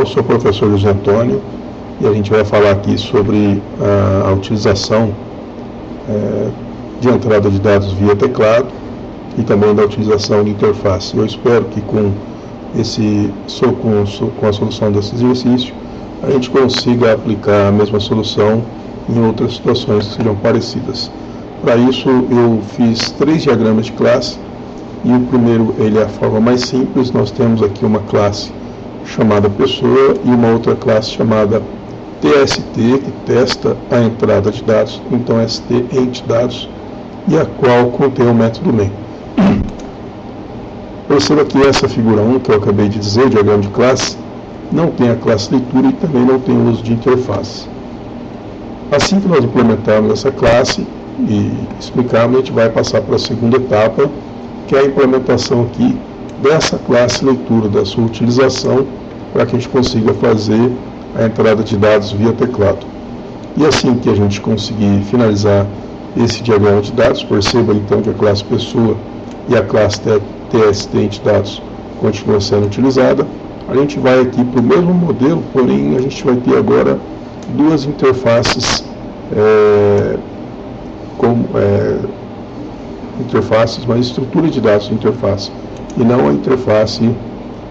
sou o professor Luiz Antônio e a gente vai falar aqui sobre a utilização de entrada de dados via teclado e também da utilização de interface. Eu espero que com a solução desse exercício a gente consiga aplicar a mesma solução em outras situações que sejam parecidas. Para isso eu fiz 3 diagramas de classe e o primeiro ele é a forma mais simples. Nós temos aqui uma classe chamada pessoa e uma outra classe chamada TST, que testa a entrada de dados, então ST entDados, e a qual contém o método main. Perceba que essa figura 1 que eu acabei de dizer, o diagrama de classe, não tem a classe leitura e também não tem o uso de interface. Assim que nós implementarmos essa classe e explicarmos, a gente vai passar para a segunda etapa, que é a implementação aqui dessa classe leitura, da sua utilização, para que a gente consiga fazer a entrada de dados via teclado. E assim que a gente conseguir finalizar esse diagrama de dados, perceba então que a classe pessoa e a classe TST entDados continua sendo utilizada. A gente vai aqui para o mesmo modelo, porém a gente vai ter agora 2 interfaces mas estrutura de dados de interface, e não a interface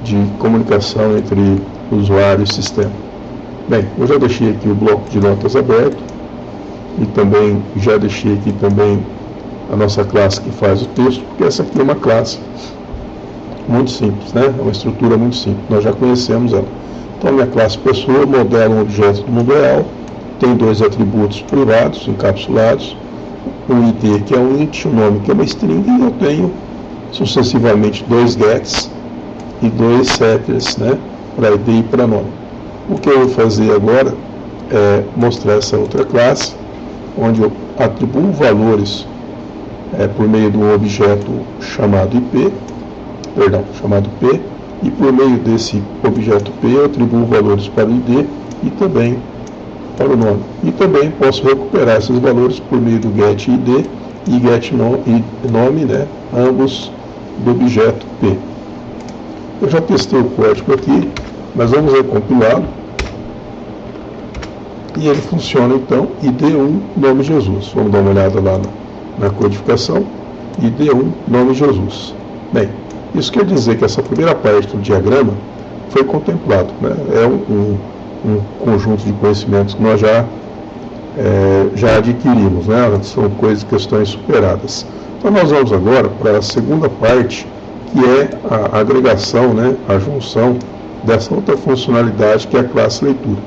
de comunicação entre usuário e sistema. Bem, eu já deixei aqui o bloco de notas aberto e também já deixei aqui também a nossa classe que faz o texto, porque essa aqui é uma classe muito simples, né? É uma estrutura muito simples, nós já conhecemos ela. Então, a minha classe pessoa modela um objeto do mundo real, tem 2 atributos privados, encapsulados, um ID que é um int, um nome que é uma string, e eu tenho sucessivamente 2 gets e 2 setters, né? Para ID e para nome. O que eu vou fazer agora é mostrar essa outra classe, onde eu atribuo valores por meio de um objeto chamado P, e por meio desse objeto P eu atribuo valores para o ID e também para o nome. E também posso recuperar esses valores por meio do getID e getNome, né, ambos do objeto P. Eu já testei o código aqui, mas vamos recompilá-lo. E ele funciona então, ID1, nome Jesus. Vamos dar uma olhada lá na codificação. ID1, nome Jesus. Bem, isso quer dizer que essa primeira parte do diagrama foi contemplado, né? É um conjunto de conhecimentos que nós já adquirimos, né? São questões superadas. Então nós vamos agora para a segunda parte, que é a agregação, né? A junção dessa outra funcionalidade que é a classe leitura.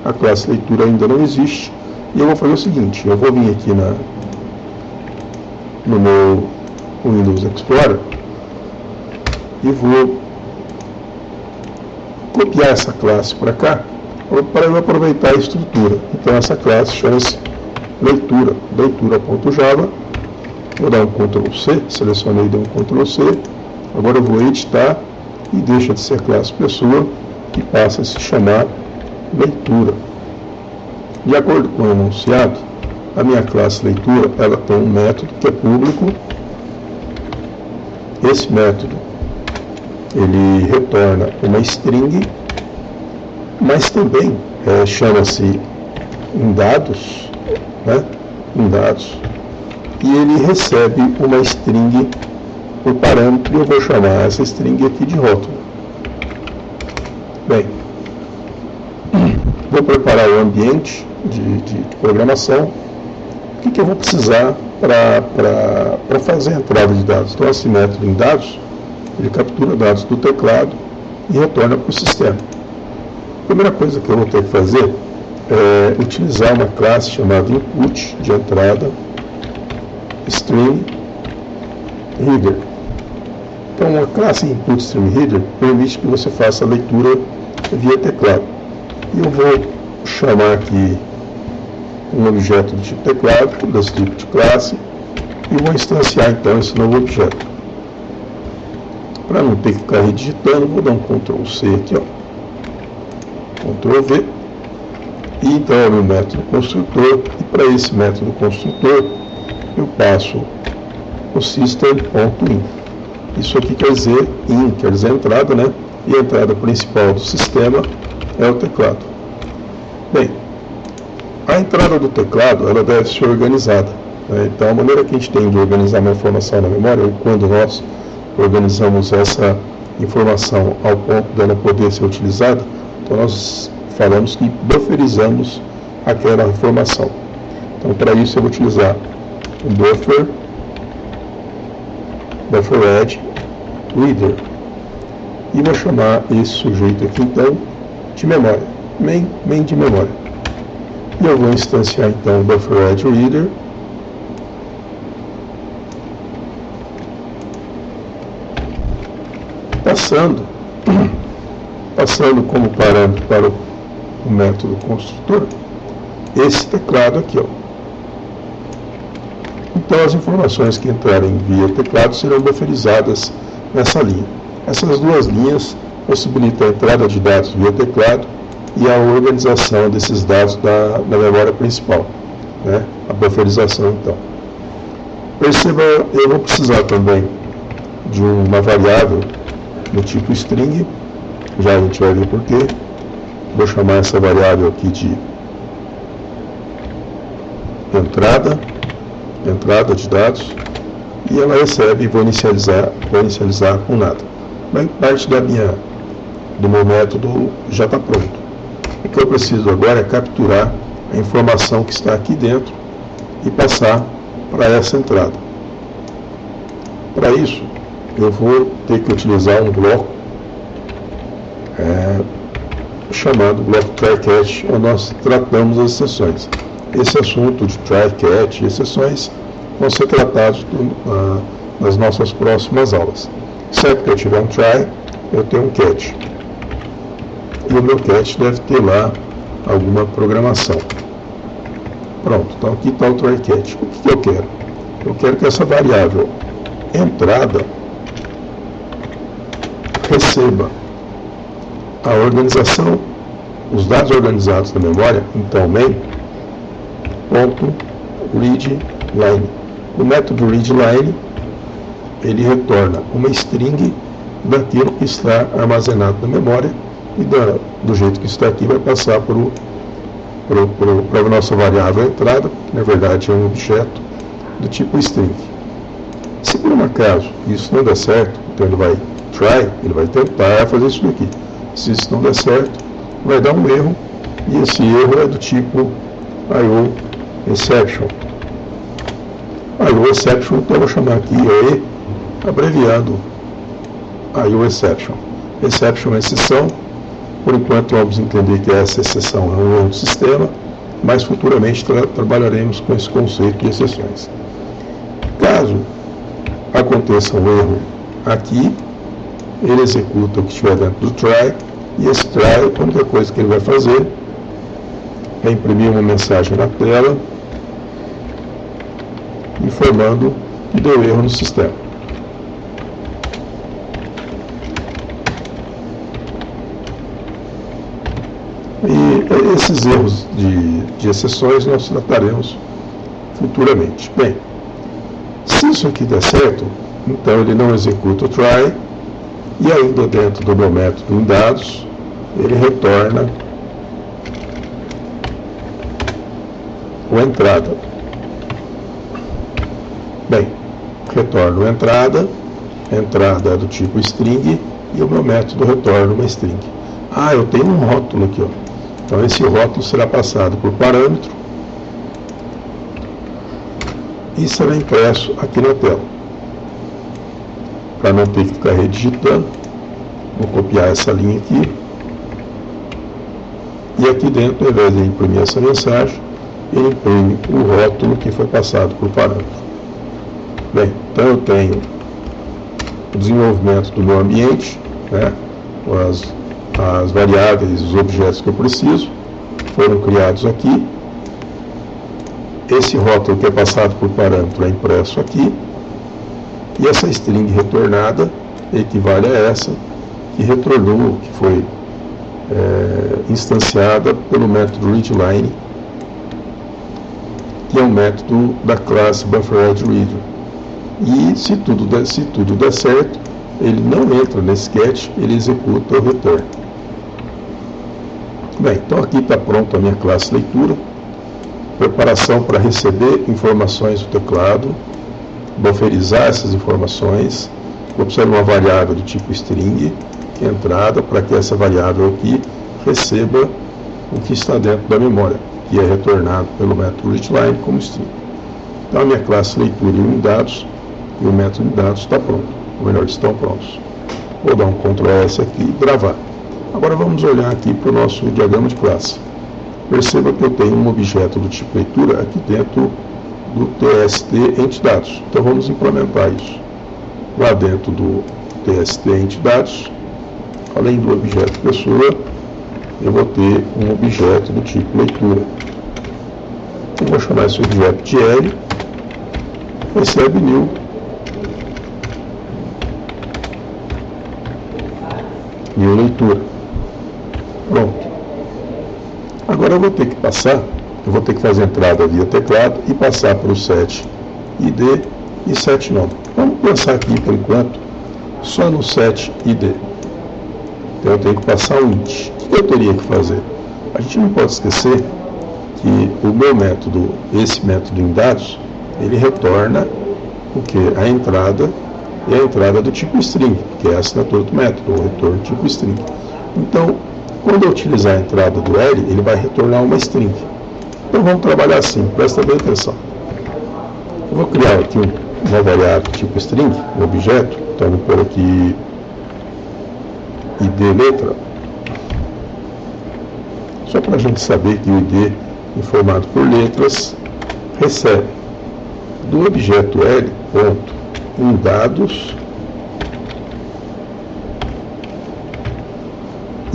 A classe leitura ainda não existe, e eu vou fazer o seguinte: eu vou vir aqui no meu Windows Explorer e vou copiar essa classe para cá, para eu aproveitar a estrutura. Então essa classe chama-se leitura.java. Vou dar um Ctrl C, selecionei e dei um Ctrl C. Agora eu vou editar e deixa de ser classe pessoa e passa a se chamar leitura. De acordo com o enunciado, a minha classe leitura ela tem um método que é público. Esse método ele retorna uma string, mas também chama-se inDados, né? InDados, e ele recebe uma string por parâmetro, e eu vou chamar essa string aqui de rótulo. Bem, vou preparar o ambiente de programação. O que eu vou precisar para fazer a entrada de dados? Então, esse método inDados, ele captura dados do teclado e retorna para o sistema. A primeira coisa que eu vou ter que fazer é utilizar uma classe chamada input de entrada streamReader. Então, a classe input streamReader permite que você faça a leitura via teclado. E eu vou chamar aqui um objeto do tipo teclado, desse tipo de classe, e vou instanciar então esse novo objeto. Para não ter que ficar redigitando, vou dar um Ctrl C aqui, ó. Ctrl V. E então é o meu método construtor, e para esse método construtor eu passo o system.in. Isso aqui quer dizer in, quer dizer entrada, né? E a entrada principal do sistema é o teclado. Bem, a entrada do teclado ela deve ser organizada, né? Então a maneira que a gente tem de organizar uma informação na memória, ou quando nós organizamos essa informação ao ponto dela poder ser utilizada, então nós falamos que bufferizamos aquela informação. Então para isso eu vou utilizar o buffered reader e vou chamar esse sujeito aqui então de memória, main de memória. E eu vou instanciar então o buffered reader passando como parâmetro para o método construtor esse teclado aqui, ó. Então as informações que entrarem via teclado serão bufferizadas nessa linha. Essas duas linhas possibilitam a entrada de dados via teclado e a organização desses dados da memória principal, né? A bufferização então. Perceba, eu vou precisar também de uma variável do tipo string, já a gente vai ver porquê. Vou chamar essa variável aqui de entrada de dados, e ela recebe e vou inicializar com nada. Mas parte do meu método já está pronto. O que eu preciso agora é capturar a informação que está aqui dentro e passar para essa entrada. Para isso, eu vou ter que utilizar um bloco chamado bloco try-catch, onde nós tratamos as exceções. Esse assunto de try-catch e exceções vão ser tratados nas nossas próximas aulas. Sempre que eu tiver um try, eu tenho um catch. E o meu catch deve ter lá alguma programação. Pronto, então aqui está o try-catch. O que eu quero? Eu quero que essa variável entrada receba a organização, os dados organizados na memória, então main.readLine. O método readLine ele retorna uma string daquilo que está armazenado na memória e do jeito que está aqui vai passar para a nossa variável entrada, que na verdade é um objeto do tipo string. Se por um acaso isso não der certo, então ele vai tentar fazer isso daqui. Se isso não der certo, vai dar um erro, e esse erro é do tipo IO exception. IO exception, então eu vou chamar aqui E, abreviando IO exception. Exception é exceção. Por enquanto vamos entender que essa exceção é um erro do sistema, mas futuramente trabalharemos com esse conceito de exceções. Caso aconteça um erro aqui, ele executa o que estiver dentro do try, e esse try, a única coisa que ele vai fazer é imprimir uma mensagem na tela informando que deu erro no sistema. E esses erros de exceções nós trataremos futuramente. Bem, se isso aqui der certo, então ele não executa o try, e ainda dentro do meu método em dados, ele retorna o entrada. Bem, retorna o entrada é do tipo string, e o meu método retorna uma string. Eu tenho um rótulo aqui, ó. Então esse rótulo será passado por parâmetro e será impresso aqui na tela. Para não ter que ficar redigitando, vou copiar essa linha aqui, e aqui dentro, ao invés de imprimir essa mensagem, ele imprime o rótulo que foi passado por parâmetro. Bem, então eu tenho o desenvolvimento do meu ambiente, né, as variáveis, os objetos que eu preciso, foram criados aqui. Esse rótulo que é passado por parâmetro é impresso aqui, e essa string retornada equivale a essa que retornou, que foi instanciada pelo método readLine, que é um método da classe bufferedReader. E se tudo der certo, ele não entra nesse catch, ele executa o return. Bem, então aqui está pronta a minha classe leitura. Preparação para receber informações do teclado, bufferizar essas informações. Vou precisar de uma variável do tipo string, que é entrada, para que essa variável aqui receba o que está dentro da memória, que é retornado pelo método readLine como string. Então a minha classe leitura e unidades e o método unidades está pronto, ou melhor, estão prontos. Vou dar um Ctrl S aqui e gravar. Agora vamos olhar aqui para o nosso diagrama de classe. Perceba que eu tenho um objeto do tipo leitura aqui dentro do TST entidades. Então vamos implementar isso. Lá dentro do TST entidades, além do objeto pessoa, eu vou ter um objeto do tipo leitura. Eu vou chamar esse objeto de L, recebe new, new leitura. Pronto. Agora eu vou ter que fazer entrada via teclado e passar para o set ID e set nome. Vamos pensar aqui por enquanto só no set ID. Então eu tenho que passar um int. O que eu teria que fazer? A gente não pode esquecer que o meu método, esse método em dados, ele retorna o que? A entrada, e a entrada do tipo string, que é a assinatura do método, o retorno do tipo string. Então, quando eu utilizar a entrada do L, ele vai retornar uma string. Então vamos trabalhar assim, presta bem atenção. Eu vou criar aqui uma variável tipo string, um objeto, então vou pôr aqui id letra, só para a gente saber que o id, informado por letras, recebe do objeto L, ponto, em dados.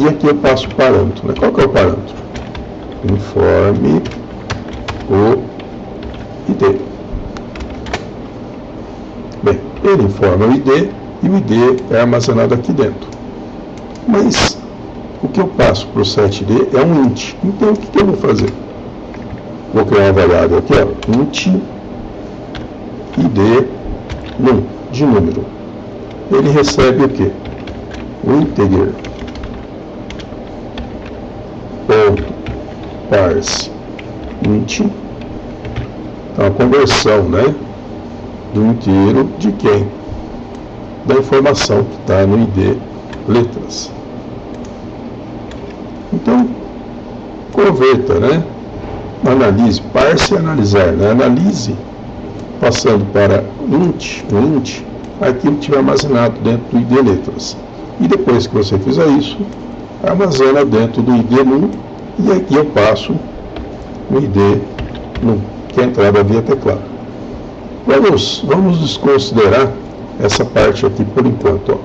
E aqui eu passo o parâmetro, né? Qual que é o parâmetro? Informe o ID. Bem, ele informa o ID e o ID é armazenado aqui dentro. Mas o que eu passo para o set ID é um int. Então o que eu vou fazer? Vou criar uma variável aqui, ó, int ID num, de número. Ele recebe o quê? O integer. Ponto parse int, então a conversão, né, do inteiro de quem? Da informação que está no id letras. Então converta, né, analise, parse e analisar, né, analise passando para int, aquilo que tiver armazenado dentro do id letras. E depois que você fizer isso, armazena dentro do id num, e aqui eu passo o id num, que é a entrada via teclado. Vamos desconsiderar essa parte aqui por enquanto. Ó.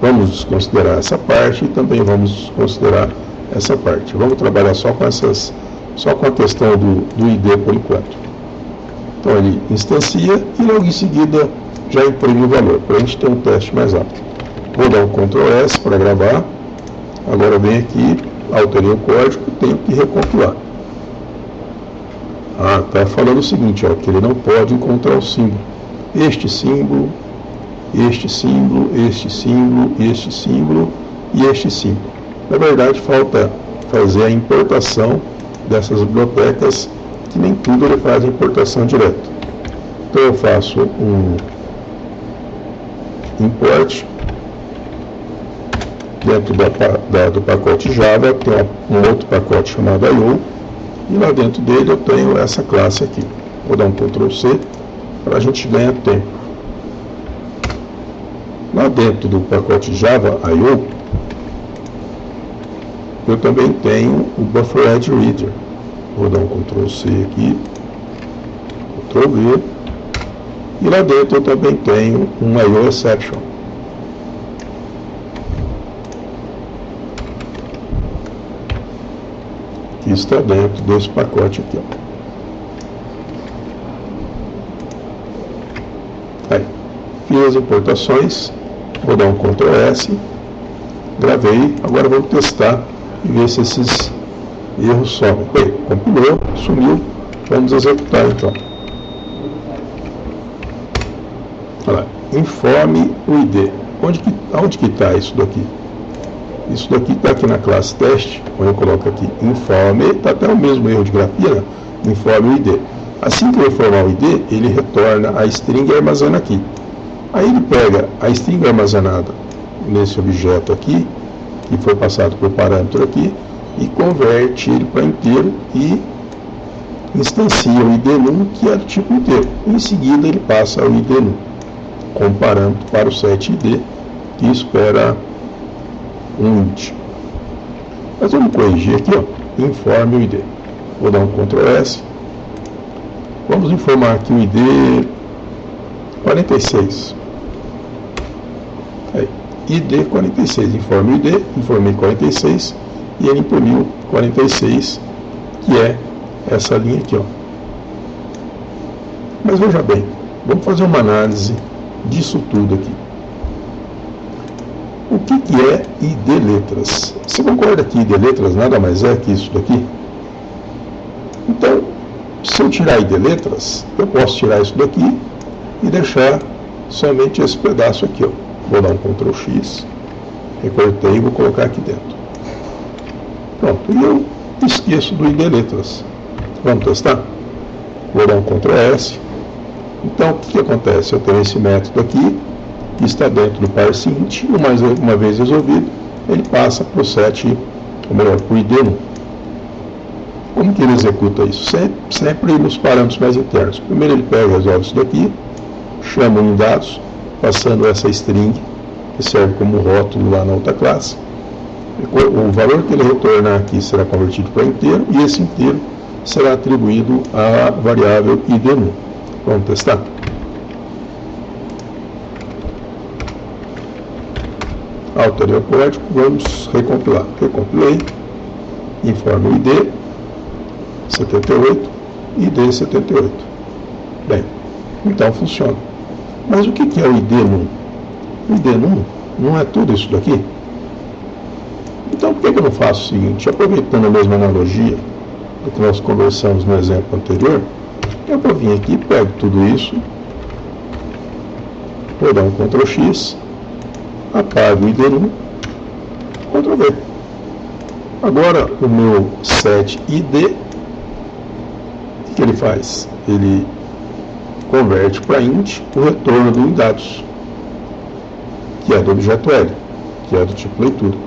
Vamos desconsiderar essa parte e também vamos desconsiderar essa parte. Vamos trabalhar só com a questão do id por enquanto. Então ele instancia e logo em seguida já imprime o valor, para a gente ter um teste mais rápido. Vou dar um Ctrl S para gravar. Agora vem aqui, alterei o código, tenho que recompilar. Está falando o seguinte, ó, que ele não pode encontrar o símbolo. Este símbolo, este símbolo, este símbolo, este símbolo e este símbolo. Na verdade, falta fazer a importação dessas bibliotecas, que nem tudo ele faz a importação direta. Então eu faço um import dentro do pacote Java, tem um outro pacote chamado I/O, e lá dentro dele eu tenho essa classe aqui. Vou dar um Ctrl C para a gente ganhar tempo. Lá dentro do pacote Java I/O, eu também tenho o BufferedReader. Vou dar um Ctrl C aqui, Ctrl V, e lá dentro eu também tenho um I/O Exception. Que está dentro desse pacote aqui. Ó. Aí, fiz as importações, vou dar um Ctrl S, gravei, agora vamos testar e ver se esses erros somem. Bem, compilou, sumiu, vamos executar então. Olha lá, informe o ID. Onde que está isso daqui? isso daqui está aqui na classe teste, quando eu coloco aqui informe, está até o mesmo erro de grafia, né? Informe o ID. Assim que eu informar o ID, ele retorna a string e armazena aqui. Aí ele pega a string armazenada nesse objeto aqui, que foi passado por parâmetro aqui, e converte ele para inteiro e instancia o id num, que é do tipo inteiro. Em seguida ele passa o id num, com parâmetro para o set id, que espera um int. Mas vamos corrigir aqui, ó, informe o id. Vou dar um Ctrl S. Vamos informar aqui o id 46. Aí, id 46, informe o id, informei 46 e ele imprimiu 46, que é essa linha aqui, ó. Mas veja bem, vamos fazer uma análise disso tudo aqui. O que é id letras? Você concorda que id letras nada mais é que isso daqui? Então, se eu tirar id letras, eu posso tirar isso daqui e deixar somente esse pedaço aqui, ó. Vou dar um Ctrl X, recortei e vou colocar aqui dentro. Pronto, e eu esqueço do id letras. Vamos testar? Vou dar um Ctrl S. Então, o que acontece? Eu tenho esse método aqui, que está dentro do parseInt, e uma vez resolvido, ele passa para o set, ou melhor, para o id1. Como que ele executa isso? Sempre nos parâmetros mais internos. Primeiro ele pega e resolve isso daqui, chama em dados, passando essa string, que serve como rótulo lá na outra classe. O valor que ele retornar aqui será convertido para inteiro, e esse inteiro será atribuído à variável id1. Vamos testar? Alterei o código, vamos recompilar. Recompilei, informe o id 78, id 78. Bem, então funciona. Mas o que é o id1? O id1 não é tudo isso daqui? Então, por que eu não faço o seguinte? Aproveitando a mesma analogia do que nós conversamos no exemplo anterior, eu vou vir aqui, pego tudo isso, vou dar um Ctrl X, apago o id1, Ctrl V. Agora, o meu set id, o que ele faz? Ele converte para int o retorno do dados, que é do objeto L, que é do tipo leitura.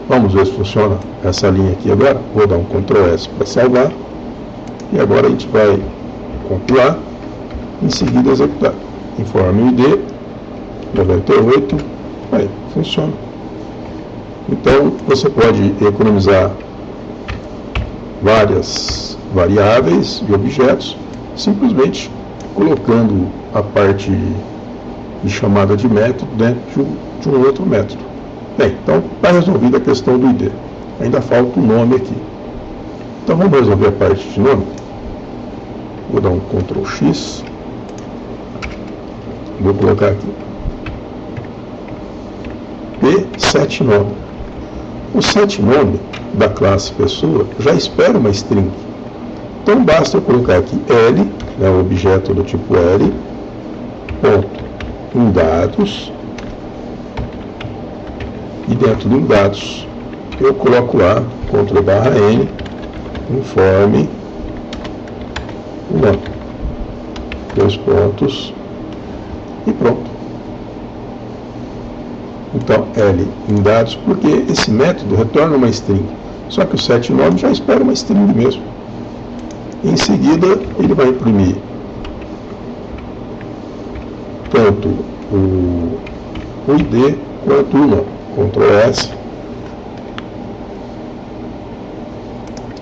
Vamos ver se funciona essa linha aqui agora. Vou dar um Ctrl S para salvar. E agora a gente vai compilar, em seguida executar. Informe o id 98. Aí, funciona. Então, você pode economizar várias variáveis e objetos, simplesmente colocando a parte de chamada de método dentro de um outro método. Bem, então está resolvida a questão do id. Ainda falta o nome aqui. Então vamos resolver a parte de nome. Vou dar um Ctrl X. Vou colocar aqui p7nome. O setNome da classe pessoa já espera uma string. Então basta eu colocar aqui L, né, o objeto do tipo L, ponto, em dados, e dentro do dados eu coloco lá, Ctrl/N, informe o nome. 2 pontos e pronto. Então, L em dados, porque esse método retorna uma string. Só que o setNome já espera uma string mesmo. Em seguida, ele vai imprimir tanto o id quanto o nome. Ctrl S.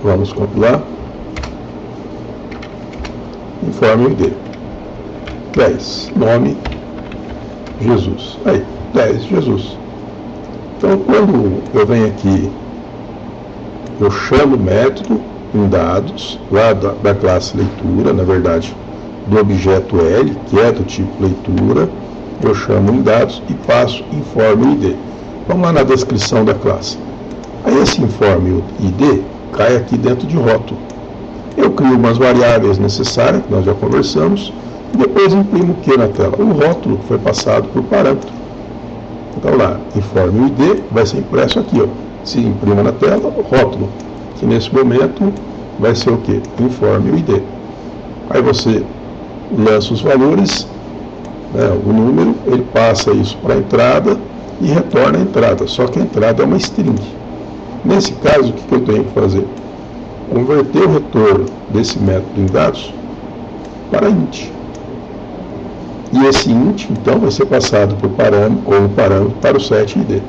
Vamos compilar. Informe o id. 10. Nome Jesus. Aí, 10 Jesus. Então, quando eu venho aqui, eu chamo o método em dados, lá da classe leitura, na verdade, do objeto L, que é do tipo leitura, eu chamo em dados e passo informe id. Vamos lá na descrição da classe. Aí esse informe id cai aqui dentro de rótulo. Eu crio umas variáveis necessárias, que nós já conversamos, e depois imprimo o que na tela? O rótulo que foi passado por parâmetro. Então lá, informe o ID, vai ser impresso aqui, ó. Se imprima na tela, rótulo, que nesse momento vai ser o que? Informe o ID. Aí você lança os valores, né, o número, ele passa isso para a entrada e retorna a entrada, só que a entrada é uma string. Nesse caso, o que eu tenho que fazer? Converter o retorno desse método em dados para int. E esse int, então, vai ser passado como parâmetro para o setID.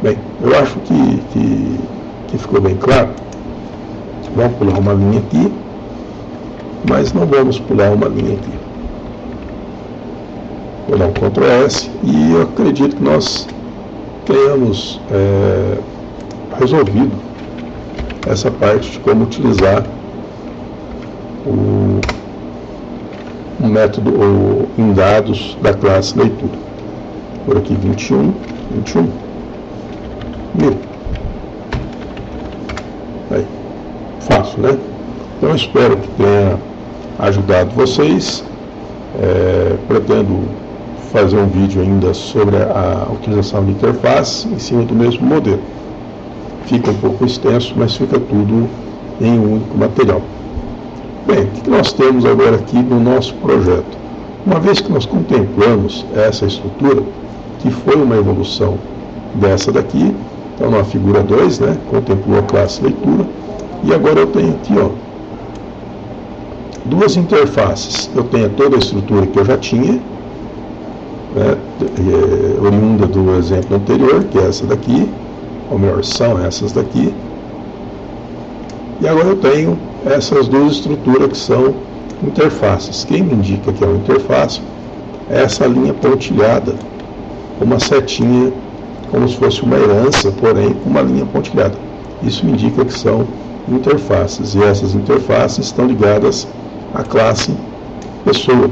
Bem, eu acho que ficou bem claro. Vamos pular uma linha aqui, mas não vamos pular uma linha aqui. Vou dar um Ctrl S e eu acredito que nós tenhamos resolvido essa parte de como utilizar o método em dados da classe leitura. Por aqui 21 mil. Aí, fácil, né? Então eu espero que tenha ajudado vocês. Pretendo fazer um vídeo ainda sobre a utilização de interface em cima do mesmo modelo. Fica um pouco extenso, mas fica tudo em um único material. Bem, o que nós temos agora aqui no nosso projeto? Uma vez que nós contemplamos essa estrutura, que foi uma evolução dessa daqui, então na figura 2, né, contemplou a classe leitura, e agora eu tenho aqui, ó, duas interfaces. Eu tenho toda a estrutura que eu já tinha, né, oriunda do exemplo anterior, que é essa daqui, ou melhor, são essas daqui. E agora eu tenho essas duas estruturas que são interfaces. Quem me indica que é uma interface é essa linha pontilhada, uma setinha, como se fosse uma herança, porém com uma linha pontilhada. Isso me indica que são interfaces, e essas interfaces estão ligadas à classe pessoa.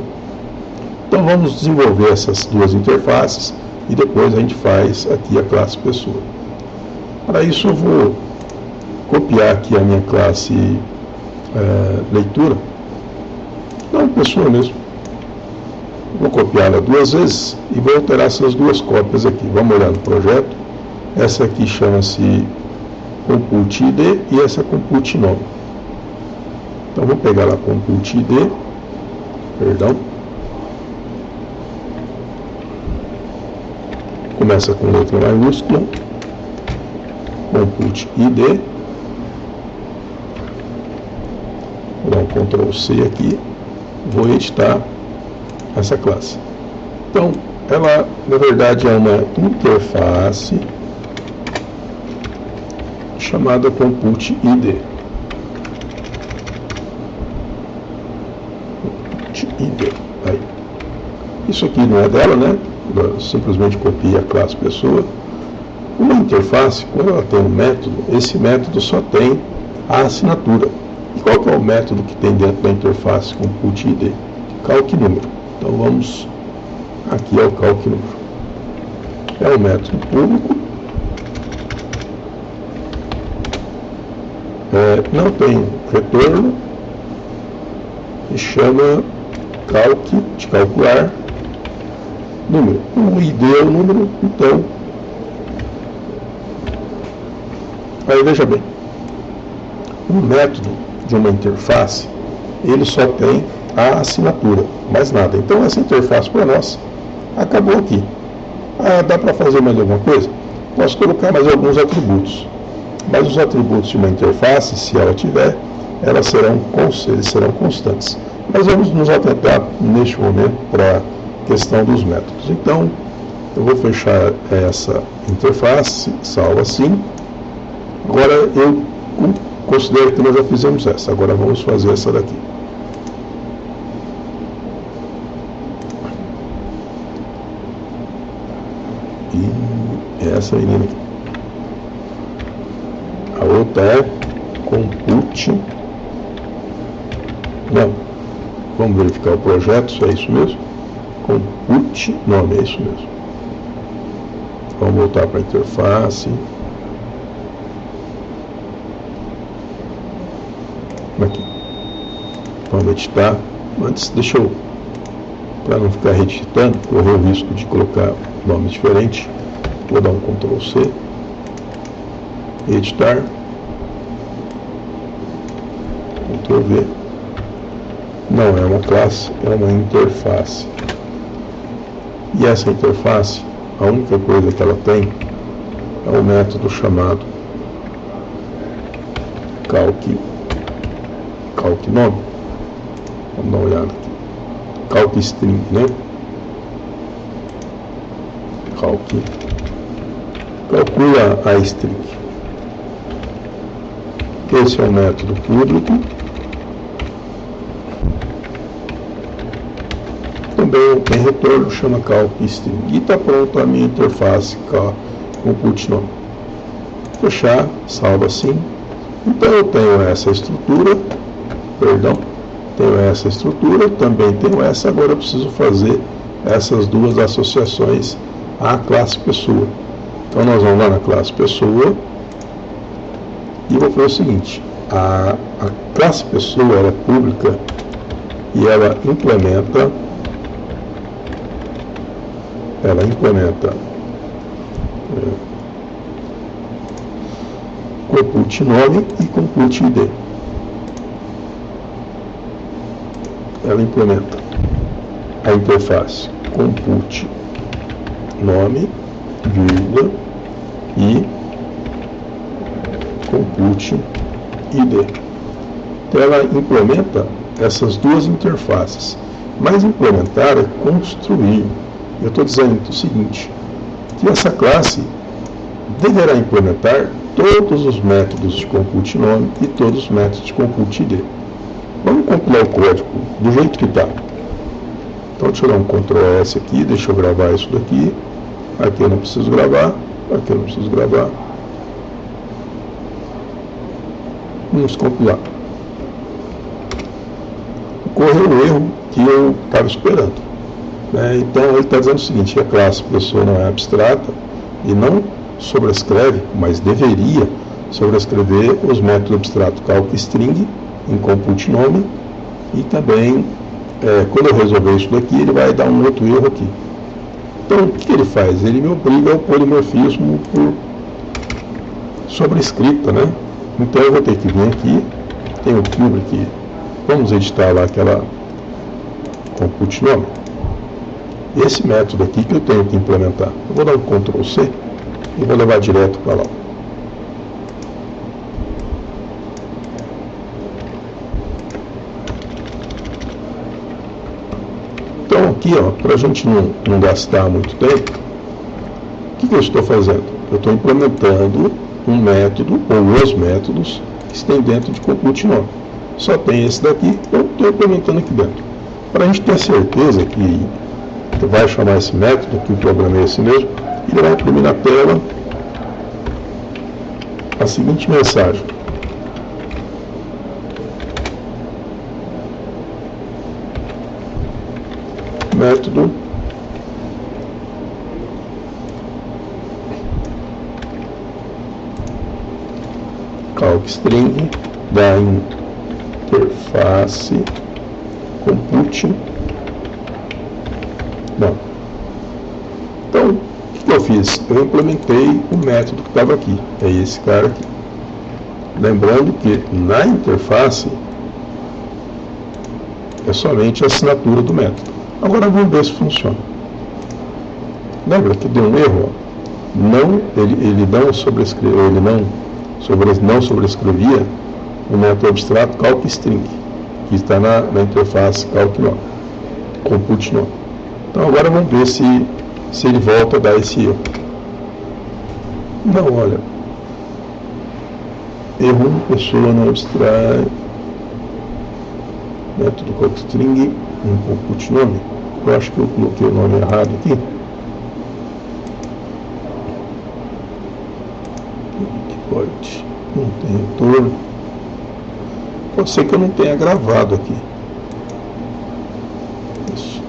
Então vamos desenvolver essas duas interfaces e depois a gente faz aqui a classe pessoa. Para isso eu vou copiar aqui a minha classe leitura, não, pessoa mesmo. Vou copiá-la duas vezes e vou alterar essas duas cópias aqui. Vamos olhar no projeto. Essa aqui chama-se Compute ID e essa Compute Nome. Então vou pegar lá Compute ID, perdão. Começa com letra maiúscula, Compute ID. Vou dar um Ctrl C aqui, vou editar essa classe. Então, ela na verdade é uma interface chamada Compute ID. Compute ID. Aí. Isso aqui não é dela, né? Eu simplesmente copia a classe pessoa. Uma interface, quando ela tem um método, esse método só tem a assinatura. E qual que é o método que tem dentro da interface Compute ID? Calc número. Então vamos aqui ao calc número. É um método público. Não tem retorno. E chama calc, de calcular, número. O ID é o número, então. Aí veja bem. O método de uma interface, ele só tem a assinatura, mais nada. Então essa interface para nós acabou aqui. Dá para fazer mais alguma coisa? Posso colocar mais alguns atributos. Mas os atributos de uma interface, se ela tiver, eles serão constantes. Mas vamos nos atentar neste momento para a questão dos métodos. Então, eu vou fechar essa interface, salvo assim. Agora eu considero que nós já fizemos essa. Agora vamos fazer essa daqui. E essa menina aqui. A outra é Compute. Não. Vamos verificar o projeto, se é isso mesmo. Compute nome, é isso mesmo. Vamos voltar para a interface. Aqui. Vamos editar. Antes, deixa eu para não ficar redigitando, correr o risco de colocar nomes diferentes. Vou dar um Ctrl C, editar, Ctrl V. Não é uma classe, é uma interface. E essa interface, a única coisa que ela tem é um método chamado calcNome. Vamos dar uma olhada aqui. CalcString, né? Calcula a string. Esse é o método público. Também em retorno chama CalcString. E está pronta a minha interface CalcNome. Fechar, salva assim. Então eu tenho essa estrutura, também tenho essa, agora eu preciso fazer essas duas associações à classe pessoa. Então nós vamos lá na classe pessoa e vou fazer o seguinte, a classe pessoa ela é pública e ela implementa compute nome e compute ID. Ela implementa a interface compute nome, vírgula, e compute ID. Então ela implementa essas duas interfaces. Mas implementar é construir. Eu estou dizendo o seguinte, que essa classe deverá implementar todos os métodos de compute nome e todos os métodos de compute ID. Vamos compilar o código do jeito que está. Então deixa eu dar um Ctrl S aqui, deixa eu gravar isso daqui. Aqui eu não preciso gravar, aqui eu não preciso gravar. Vamos compilar. Ocorreu o erro que eu estava esperando. Então ele está dizendo o seguinte, que a classe pessoa não é abstrata e não sobrescreve, mas deveria sobrescrever os métodos abstratos CalcString em compute nome e também, quando eu resolver isso daqui, ele vai dar um outro erro aqui. Então, o que ele faz? Ele me obriga ao polimorfismo por sobrescrita, né? Então, eu vou ter que vir aqui, tem o public, vamos editar lá aquela compute nome. Esse método aqui que eu tenho que implementar. Eu vou dar um Ctrl C e vou levar direto para lá. Então aqui, para a gente não gastar muito tempo, o que eu estou fazendo? Eu estou implementando um método, ou os métodos, que estão dentro de compute nome. Só tem esse daqui, eu estou implementando aqui dentro. Para a gente ter certeza que vai chamar esse método, que o programa é esse mesmo, ele vai imprimir na tela a seguinte mensagem. Método CalcString da interface compute. Bom, então, o que eu fiz? Eu implementei o método que estava aqui, é esse cara aqui. Lembrando que na interface é somente a assinatura do método. Agora vamos ver se funciona. Lembra que deu um erro? Ele não sobrescrevia o método abstrato CalcString, que está na interface CalcNome, compute nome. Então agora vamos ver se ele volta a dar esse erro. Não, olha. Erro 1, pessoa não abstrai. Método CalcString, compute nome. Eu acho que eu coloquei o nome errado aqui. Pode. Não tem retorno. Pode ser que eu não tenha gravado aqui. Isso.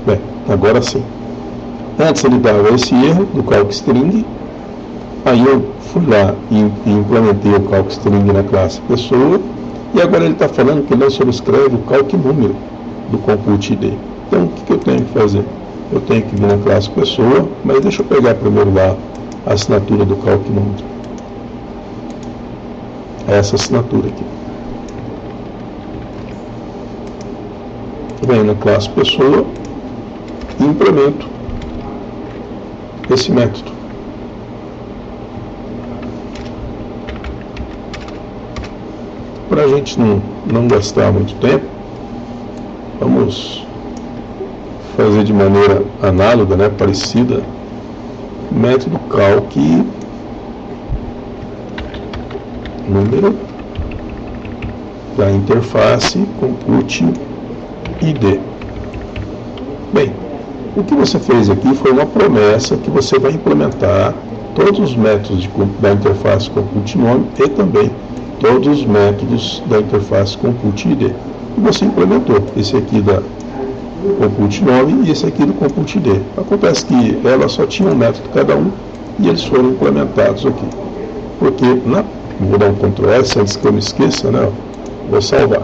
Bem, agora sim. Antes ele dava esse erro do CalcString. Aí eu fui lá e implementei o CalcString na classe pessoa. E agora ele está falando que ele não sobrescreve o calque número do compute ID. Então, o que eu tenho que fazer? Eu tenho que vir na classe pessoa, mas deixa eu pegar primeiro lá a assinatura do calque número. Essa assinatura aqui. Venho na classe pessoa e implemento esse método. Para a gente não gastar muito tempo, vamos fazer de maneira análoga, né, parecida, método calque número da interface compute ID. Bem, o que você fez aqui foi uma promessa que você vai implementar todos os métodos da interface compute nome e também todos os métodos da interface compute ID. E você implementou esse aqui da compute nome e esse aqui do compute ID. Acontece que ela só tinha um método cada um e eles foram implementados aqui. Porque vou dar um Ctrl S antes que eu me esqueça, né? Vou salvar.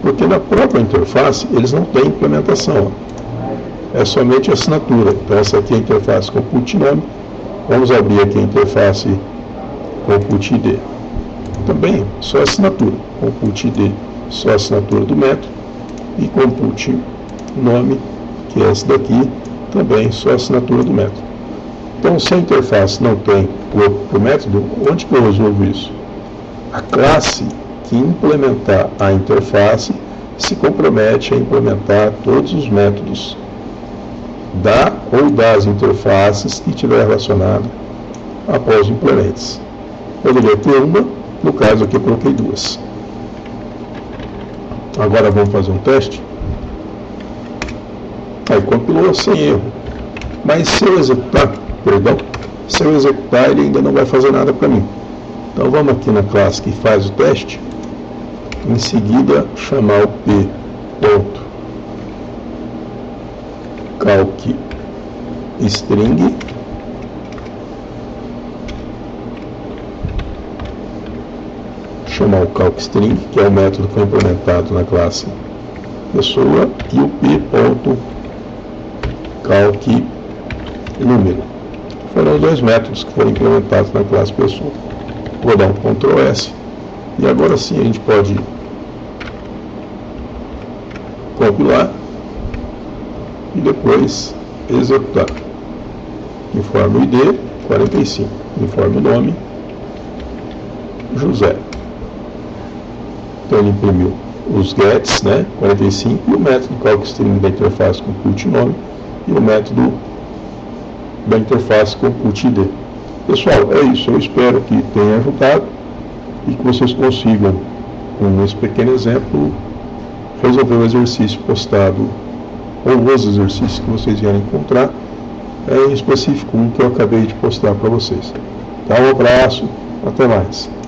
Porque na própria interface eles não têm implementação. É somente assinatura. Então essa aqui é a interface compute nome. Vamos abrir aqui a interface compute ID. Também só assinatura. Compute ID, só assinatura do método. E compute nome, que é esse daqui, também só assinatura do método. Então, se a interface não tem o método, onde que eu resolvo isso? A classe que implementar a interface se compromete a implementar todos os métodos da ou das interfaces que tiver relacionado após o implements. Poderia ter uma, no caso aqui eu coloquei duas. Agora vamos fazer um teste. Aí compilou sem erro. Mas se eu executar, ele ainda não vai fazer nada para mim. Então vamos aqui na classe que faz o teste. Em seguida chamar o p.calque string chamar o calque string, que é o método que foi implementado na classe pessoa, e o p.calque número. Foram os dois métodos que foram implementados na classe pessoa. Vou dar um Ctrl S e agora sim a gente pode compilar e depois executar. Informe o ID 45, informe o nome José. Então ele imprimiu os gets, né, 45, e o método calque string da interface compute nome e o método da interface compute ID. Pessoal, é isso. Eu espero que tenha ajudado e que vocês consigam, com esse pequeno exemplo, resolver o exercício postado ou os exercícios que vocês vierem encontrar, em específico um que eu acabei de postar para vocês. Tá? Um abraço, até mais.